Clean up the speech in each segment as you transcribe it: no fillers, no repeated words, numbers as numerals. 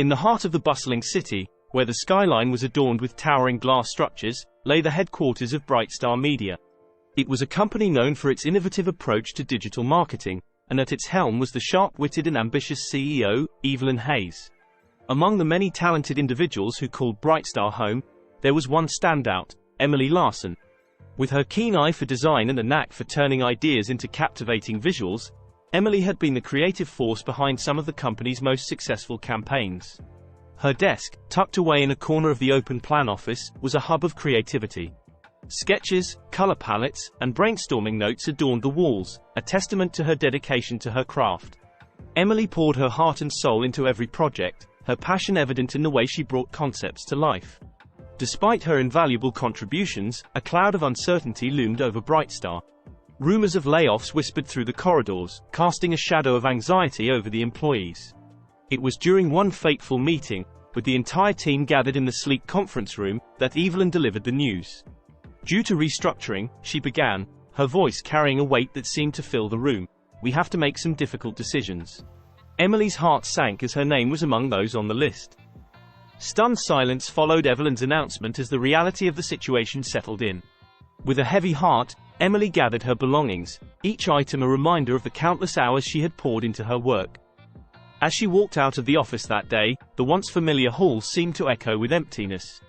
In the heart of the bustling city, where the skyline was adorned with towering glass structures, lay the headquarters of Brightstar Media. It was a company known for its innovative approach to digital marketing, and at its helm was the sharp-witted and ambitious CEO, Evelyn Hayes. Among the many talented individuals who called Brightstar home, there was one standout, Emily Larson. With her keen eye for design and a knack for turning ideas into captivating visuals, Emily had been the creative force behind some of the company's most successful campaigns. Her desk, tucked away in a corner of the open-plan office, was a hub of creativity. Sketches, color palettes, and brainstorming notes adorned the walls, a testament to her dedication to her craft. Emily poured her heart and soul into every project, her passion evident in the way she brought concepts to life. Despite her invaluable contributions, a cloud of uncertainty loomed over Brightstar. Rumors of layoffs whispered through the corridors, casting a shadow of anxiety over the employees. It was during one fateful meeting, with the entire team gathered in the sleek conference room, that Evelyn delivered the news. Due to restructuring, she began, her voice carrying a weight that seemed to fill the room. We have to make some difficult decisions. Emily's heart sank as her name was among those on the list. Stunned silence followed Evelyn's announcement as the reality of the situation settled in. With a heavy heart, Emily gathered her belongings, each item a reminder of the countless hours she had poured into her work. As she walked out of the office that day, the once familiar hall seemed to echo with emptiness.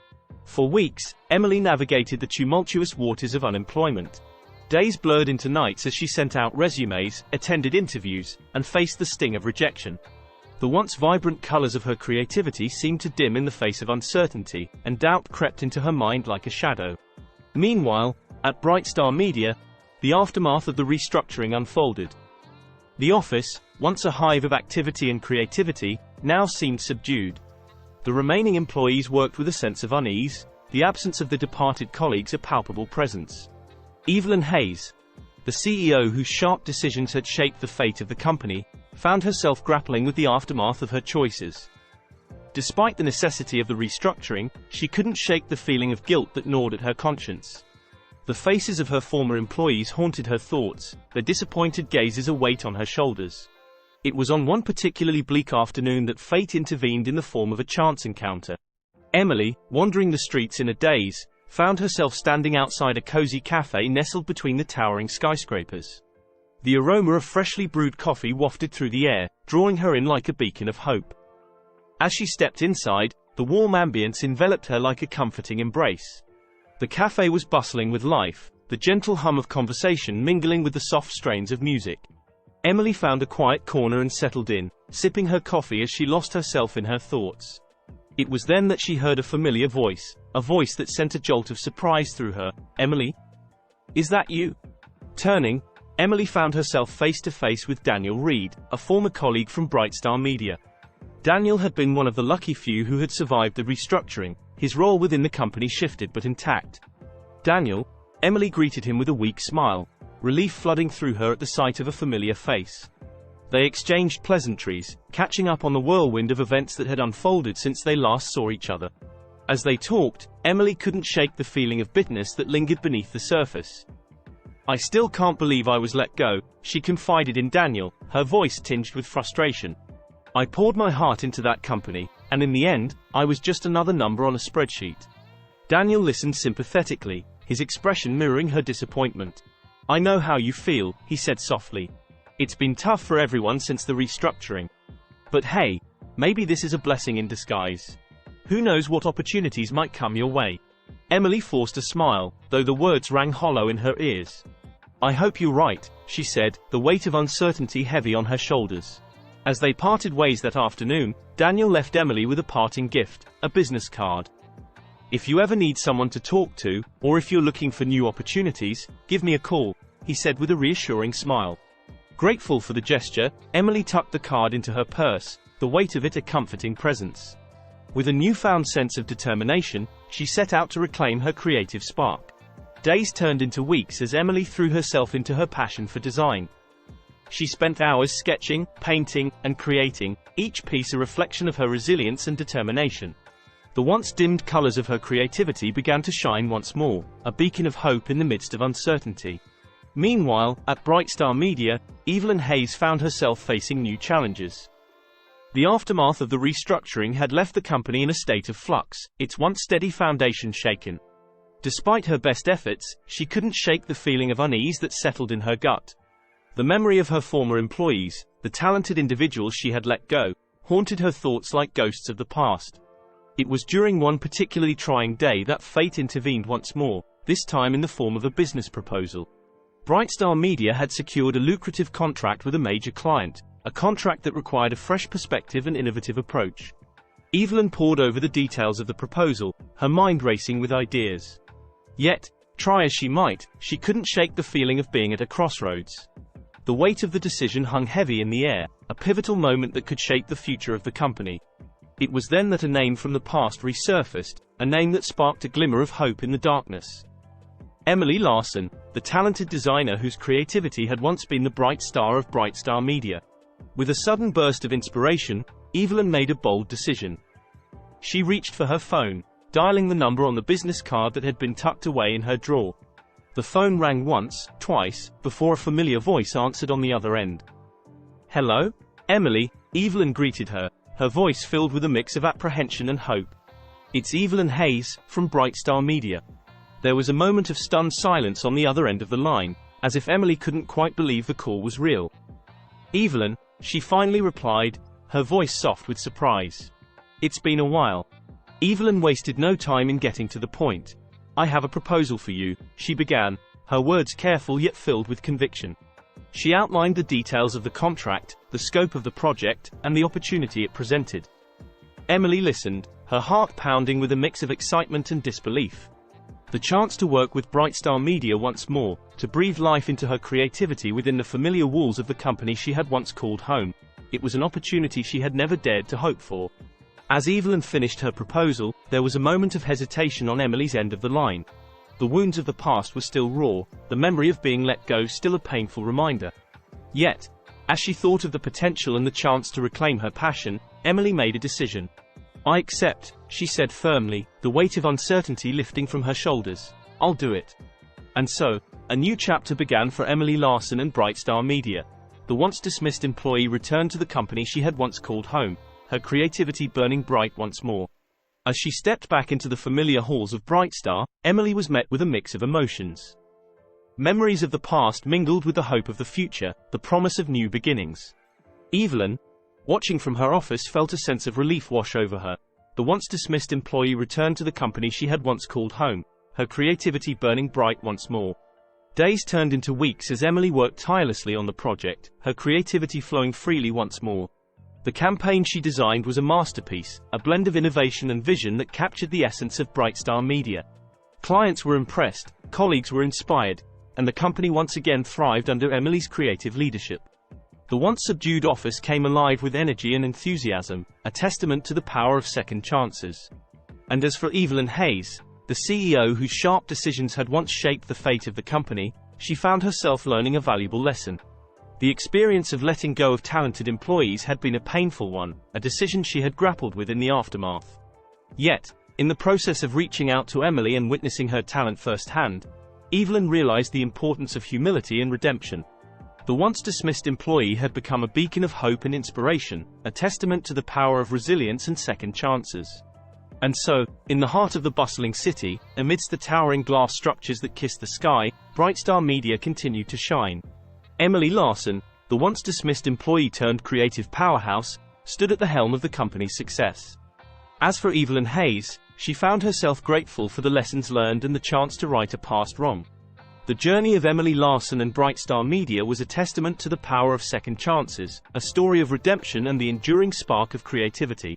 For weeks, Emily navigated the tumultuous waters of unemployment. Days blurred into nights as she sent out resumes, attended interviews, and faced the sting of rejection. The once vibrant colors of her creativity seemed to dim in the face of uncertainty, and doubt crept into her mind like a shadow. Meanwhile, at Brightstar Media, the aftermath of the restructuring unfolded. The office, once a hive of activity and creativity, now seemed subdued. The remaining employees worked with a sense of unease, the absence of the departed colleagues a palpable presence. Evelyn Hayes, the CEO whose sharp decisions had shaped the fate of the company, found herself grappling with the aftermath of her choices. Despite the necessity of the restructuring, she couldn't shake the feeling of guilt that gnawed at her conscience. The faces of her former employees haunted her thoughts, their disappointed gazes a weight on her shoulders. It was on one particularly bleak afternoon that fate intervened in the form of a chance encounter. Emily, wandering the streets in a daze, found herself standing outside a cozy cafe nestled between the towering skyscrapers. The aroma of freshly brewed coffee wafted through the air, drawing her in like a beacon of hope. As she stepped inside, the warm ambience enveloped her like a comforting embrace. The cafe was bustling with life, the gentle hum of conversation mingling with the soft strains of music. Emily found a quiet corner and settled in, sipping her coffee as she lost herself in her thoughts. It was then that she heard a familiar voice, a voice that sent a jolt of surprise through her. "Emily? Is that you?" Turning, Emily found herself face to face with Daniel Reed, a former colleague from Brightstar Media. Daniel had been one of the lucky few who had survived the restructuring. His role within the company shifted but intact. "Daniel," Emily greeted him with a weak smile, relief flooding through her at the sight of a familiar face. They exchanged pleasantries, catching up on the whirlwind of events that had unfolded since they last saw each other. As they talked, Emily couldn't shake the feeling of bitterness that lingered beneath the surface. "I still can't believe I was let go," she confided in Daniel, her voice tinged with frustration. "I poured my heart into that company, and in the end, I was just another number on a spreadsheet." Daniel listened sympathetically, his expression mirroring her disappointment. "I know how you feel," he said softly. "It's been tough for everyone since the restructuring. But hey, maybe this is a blessing in disguise. Who knows what opportunities might come your way." Emily forced a smile, though the words rang hollow in her ears. "I hope you're right," she said, the weight of uncertainty heavy on her shoulders. As they parted ways that afternoon, Daniel left Emily with a parting gift, a business card. "If you ever need someone to talk to, or if you're looking for new opportunities, give me a call," he said with a reassuring smile. Grateful for the gesture, Emily tucked the card into her purse, the weight of it a comforting presence. With a newfound sense of determination, she set out to reclaim her creative spark. Days turned into weeks as Emily threw herself into her passion for design. She spent hours sketching, painting, and creating, each piece a reflection of her resilience and determination. The once dimmed colors of her creativity began to shine once more, a beacon of hope in the midst of uncertainty. Meanwhile, at Brightstar Media, Evelyn Hayes found herself facing new challenges. The aftermath of the restructuring had left the company in a state of flux, its once steady foundation shaken. Despite her best efforts, she couldn't shake the feeling of unease that settled in her gut. The memory of her former employees, the talented individuals she had let go, haunted her thoughts like ghosts of the past. It was during one particularly trying day that fate intervened once more, this time in the form of a business proposal. Brightstar Media had secured a lucrative contract with a major client, a contract that required a fresh perspective and innovative approach. Evelyn pored over the details of the proposal, her mind racing with ideas. Yet, try as she might, she couldn't shake the feeling of being at a crossroads. The weight of the decision hung heavy in the air, a pivotal moment that could shape the future of the company. It was then that a name from the past resurfaced, a name that sparked a glimmer of hope in the darkness. Emily Larson, the talented designer whose creativity had once been the bright star of Brightstar Media. With a sudden burst of inspiration, Evelyn made a bold decision. She reached for her phone, dialing the number on the business card that had been tucked away in her drawer. The phone rang once, twice, before a familiar voice answered on the other end. "Hello? Emily," Evelyn greeted her, her voice filled with a mix of apprehension and hope. "It's Evelyn Hayes, from Brightstar Media." There was a moment of stunned silence on the other end of the line, as if Emily couldn't quite believe the call was real. "Evelyn," she finally replied, her voice soft with surprise. "It's been a while." Evelyn wasted no time in getting to the point. "I have a proposal for you," she began, her words careful yet filled with conviction. She outlined the details of the contract, the scope of the project, and the opportunity it presented. Emily listened, her heart pounding with a mix of excitement and disbelief. The chance to work with Brightstar Media once more, to breathe life into her creativity within the familiar walls of the company she had once called home. It was an opportunity she had never dared to hope for. As Evelyn finished her proposal, there was a moment of hesitation on Emily's end of the line. The wounds of the past were still raw, the memory of being let go still a painful reminder. Yet, as she thought of the potential and the chance to reclaim her passion, Emily made a decision. "I accept," she said firmly, the weight of uncertainty lifting from her shoulders. "I'll do it." And so, a new chapter began for Emily Larson and Brightstar Media. The once dismissed employee returned to the company she had once called home, her creativity burning bright once more. As she stepped back into the familiar halls of Brightstar, Emily was met with a mix of emotions. Memories of the past mingled with the hope of the future, the promise of new beginnings. Evelyn, watching from her office, felt a sense of relief wash over her. The once dismissed employee returned to the company she had once called home, her creativity burning bright once more. Days turned into weeks as Emily worked tirelessly on the project, her creativity flowing freely once more. The campaign she designed was a masterpiece, a blend of innovation and vision that captured the essence of Brightstar Media. Clients were impressed, colleagues were inspired, and the company once again thrived under Emily's creative leadership. The once subdued office came alive with energy and enthusiasm, a testament to the power of second chances. And as for Evelyn Hayes, the CEO whose sharp decisions had once shaped the fate of the company, she found herself learning a valuable lesson. The experience of letting go of talented employees had been a painful one, a decision she had grappled with in the aftermath. Yet, in the process of reaching out to Emily and witnessing her talent firsthand, Evelyn realized the importance of humility and redemption. The once dismissed employee had become a beacon of hope and inspiration, a testament to the power of resilience and second chances. And so, in the heart of the bustling city, amidst the towering glass structures that kissed the sky, Brightstar Media continued to shine. Emily Larson, the once dismissed employee turned creative powerhouse, stood at the helm of the company's success. As for Evelyn Hayes, she found herself grateful for the lessons learned and the chance to right a past wrong. The journey of Emily Larson and Brightstar Media was a testament to the power of second chances, a story of redemption and the enduring spark of creativity.